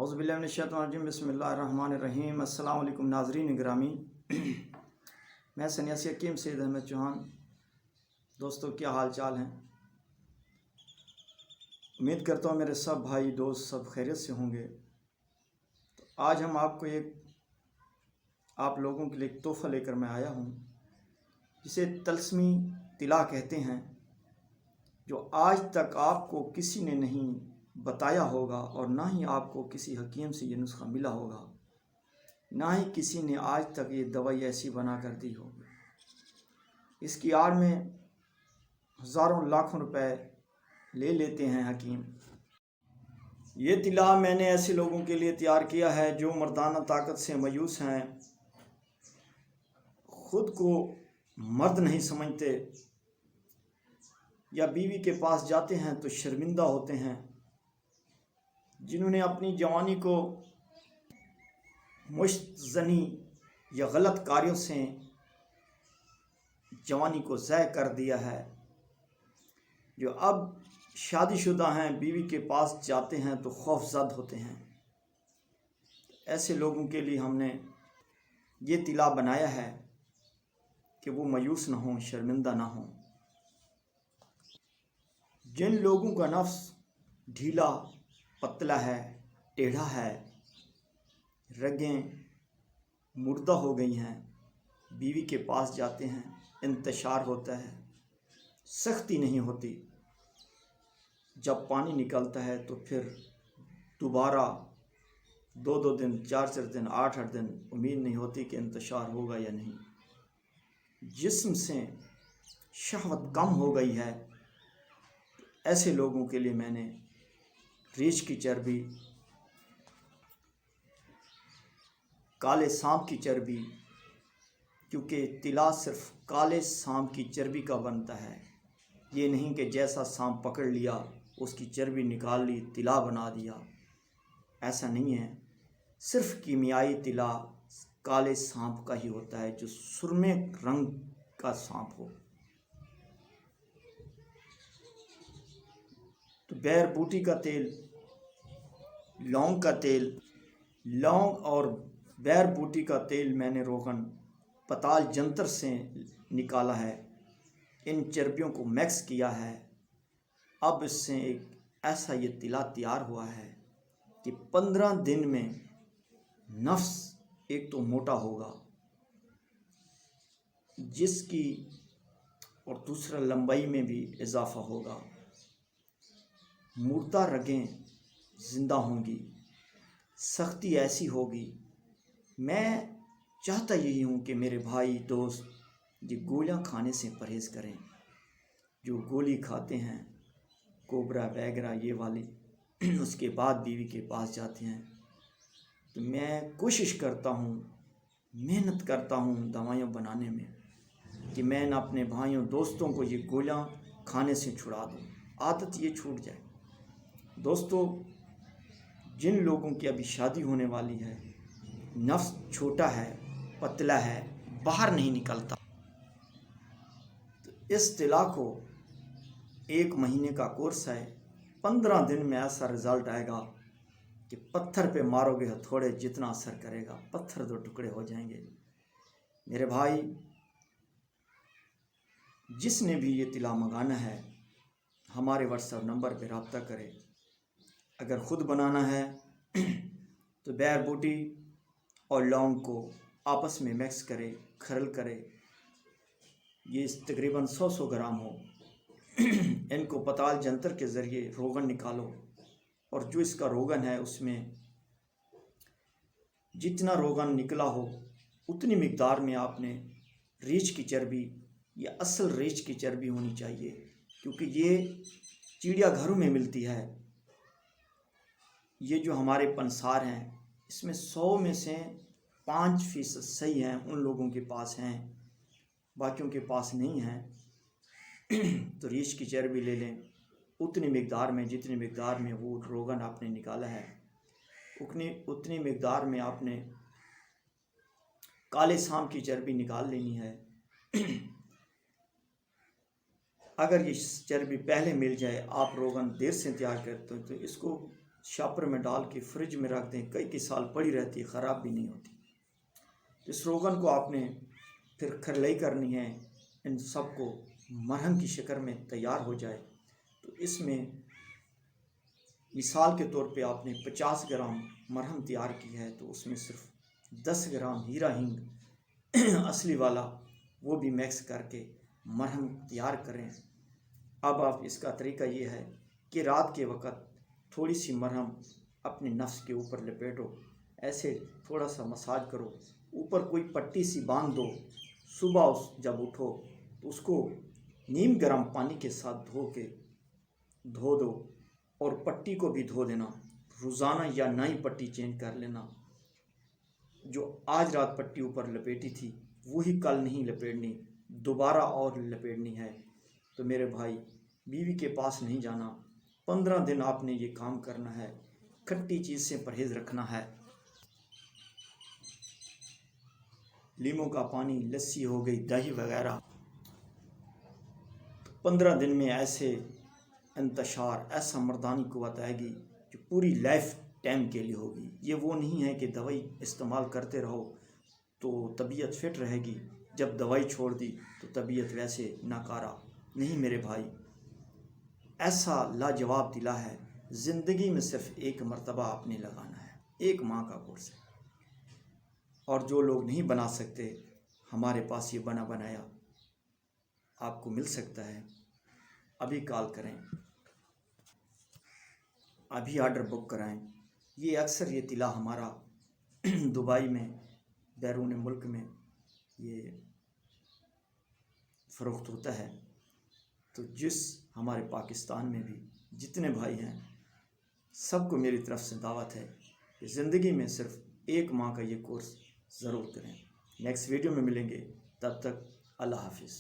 اعوذ باللہ من الشیطان الرجیم بسم اللہ الرحمن الرحیم۔ السلام علیکم ناظرین گرامی، میں سنیاسی حکیم سید احمد چوہان۔ دوستو کیا حال چال ہیں؟ امید کرتا ہوں میرے سب بھائی دوست سب خیریت سے ہوں گے۔ تو آج ہم آپ لوگوں کے لیے ایک تحفہ لے کر میں آیا ہوں، جسے طلسمی طلا کہتے ہیں، جو آج تک آپ کو کسی نے نہیں بتایا ہوگا اور نہ ہی آپ کو کسی حکیم سے یہ نسخہ ملا ہوگا، نہ ہی کسی نے آج تک یہ دوائی ایسی بنا کر دی ہوگی۔ اس کی آڑ میں ہزاروں لاکھوں روپے لے لیتے ہیں حکیم۔ یہ طلا میں نے ایسے لوگوں کے لیے تیار کیا ہے جو مردانہ طاقت سے مایوس ہیں، خود کو مرد نہیں سمجھتے، یا بیوی کے پاس جاتے ہیں تو شرمندہ ہوتے ہیں، جنہوں نے اپنی جوانی کو مشت زنی یا غلط کاریوں سے جوانی کو ضائع کر دیا ہے، جو اب شادی شدہ ہیں بیوی کے پاس جاتے ہیں تو خوف زد ہوتے ہیں۔ ایسے لوگوں کے لیے ہم نے یہ طلا بنایا ہے کہ وہ مایوس نہ ہوں، شرمندہ نہ ہوں۔ جن لوگوں کا نفس ڈھیلا پتلا ہے، ٹیڑھا ہے، رگیں مردہ ہو گئی ہیں، بیوی کے پاس جاتے ہیں، انتشار ہوتا ہے، سختی نہیں ہوتی، جب پانی نکلتا ہے تو پھر دوبارہ 2 دن 4 دن 8 دن امید نہیں ہوتی کہ انتشار ہوگا یا نہیں۔ جسم سے شہوت کم ہو گئی ہے، ایسے لوگوں کے لیے میں نے ریچھ کی چربی، کالے سانپ کی چربی، کیونکہ طلا صرف کالے سانپ کی چربی کا بنتا ہے، یہ نہیں کہ جیسا سانپ پکڑ لیا اس کی چربی نکال لی طلا بنا دیا، ایسا نہیں ہے۔ صرف کیمیائی طلا کالے سانپ کا ہی ہوتا ہے، جو سرمے رنگ کا سانپ ہو۔ تو بیر بوٹی کا تیل، لونگ کا تیل، لونگ اور بیر بوٹی کا تیل میں نے روغن پتال جنتر سے نکالا ہے، ان چربیوں کو میکس کیا ہے۔ اب اس سے ایک ایسا یہ طلا تیار ہوا ہے کہ 15 دن میں نفس ایک تو موٹا ہوگا، جس کی اور دوسرا لمبائی میں بھی اضافہ ہوگا، مردہ رگیں زندہ ہوں گی، سختی ایسی ہوگی۔ میں چاہتا یہی ہوں کہ میرے بھائی دوست یہ گولیاں کھانے سے پرہیز کریں، جو گولی کھاتے ہیں کوبرا وغیرہ یہ والی، اس کے بعد بیوی کے پاس جاتے ہیں۔ تو میں کوشش کرتا ہوں، محنت کرتا ہوں دوائیاں بنانے میں، کہ میں نہ اپنے بھائیوں دوستوں کو یہ گولیاں کھانے سے چھڑا دوں، عادت یہ چھوٹ جائے۔ دوستو، جن لوگوں کی ابھی شادی ہونے والی ہے، نفس چھوٹا ہے، پتلا ہے، باہر نہیں نکلتا، تو اس طلا کو 1 مہینے کا کورس ہے، 15 دن میں ایسا رزلٹ آئے گا کہ پتھر پہ مارو گے ہتھوڑے جتنا اثر کرے گا، پتھر 2 ٹکڑے ہو جائیں گے۔ میرے بھائی، جس نے بھی یہ طلا منگانا ہے ہمارے واٹس ایپ نمبر پہ رابطہ کرے۔ اگر خود بنانا ہے تو بیر بوٹی اور لونگ کو آپس میں مکس کرے، کھرل کرے، یہ تقریباً 100 گرام ہو، ان کو پتال جنتر کے ذریعے روغن نکالو، اور جو اس کا روغن ہے اس میں جتنا روغن نکلا ہو اتنی مقدار میں آپ نے ریچھ کی چربی، یہ اصل ریچھ کی چربی ہونی چاہیے، کیونکہ یہ چڑیا گھروں میں ملتی ہے۔ یہ جو ہمارے پنسار ہیں، اس میں 100 میں سے 5% صحیح ہیں، ان لوگوں کے پاس ہیں، باقیوں کے پاس نہیں ہیں۔ تو ریچھ کی چربی لے لیں اتنی مقدار میں، جتنی مقدار میں وہ روغن آپ نے نکالا ہے، اتنی مقدار میں آپ نے کالے سانپ کی چربی نکال لینی ہے۔ اگر یہ چربی پہلے مل جائے، آپ روغن دیر سے تیار کرتے ہیں تو اس کو شاپر میں ڈال کے فریج میں رکھ دیں، کئی سال پڑی رہتی ہے، خراب بھی نہیں ہوتی۔ اس روغن کو آپ نے پھر کھرلئی کرنی ہے، ان سب کو مرہم کی شکل میں تیار ہو جائے تو اس میں مثال کے طور پہ آپ نے 50 گرام مرہم تیار کی ہے تو اس میں صرف 10 گرام ہیرا ہنگ اصلی والا وہ بھی مکس کر کے مرہم تیار کریں۔ اب آپ اس کا طریقہ یہ ہے کہ رات کے وقت تھوڑی سی مرہم اپنے نفس کے اوپر لپیٹو، ایسے تھوڑا سا مساج کرو، اوپر کوئی پٹی سی باندھ دو، صبح جب اٹھو تو اس کو نیم گرم پانی کے ساتھ دھو دو اور پٹی کو بھی دھو دینا، روزانہ یا نئی پٹی چینج کر لینا۔ جو آج رات پٹی اوپر لپیٹی تھی وہی کل نہیں لپیٹنی، دوبارہ اور لپیٹنی ہے۔ تو میرے بھائی، بیوی کے پاس نہیں جانا، 15 دن آپ نے یہ کام کرنا ہے، کھٹی چیز سے پرہیز رکھنا ہے۔ لیموں کا پانی، لسی ہو گئی، دہی وغیرہ، 15 دن میں ایسے انتشار، ایسا مردانی قوت آئے گی جو پوری لائف ٹائم کے لیے ہوگی۔ یہ وہ نہیں ہے کہ دوائی استعمال کرتے رہو تو طبیعت فٹ رہے گی، جب دوائی چھوڑ دی تو طبیعت ویسے ناکارہ نہیں۔ میرے بھائی، ایسا لاجواب دلا ہے، زندگی میں صرف ایک مرتبہ آپ نے لگانا ہے، 1 ماہ کا کورس ہے۔ اور جو لوگ نہیں بنا سکتے، ہمارے پاس یہ بنا بنایا آپ کو مل سکتا ہے، ابھی کال کریں، ابھی آرڈر بک کرائیں۔ یہ اکثر یہ تلا ہمارا دبئی میں، بیرون ملک میں یہ فروخت ہوتا ہے، تو جس ہمارے پاکستان میں بھی جتنے بھائی ہیں سب کو میری طرف سے دعوت ہے کہ زندگی میں صرف 1 ماہ کا یہ کورس ضرور کریں۔ نیکسٹ ویڈیو میں ملیں گے، تب تک اللہ حافظ۔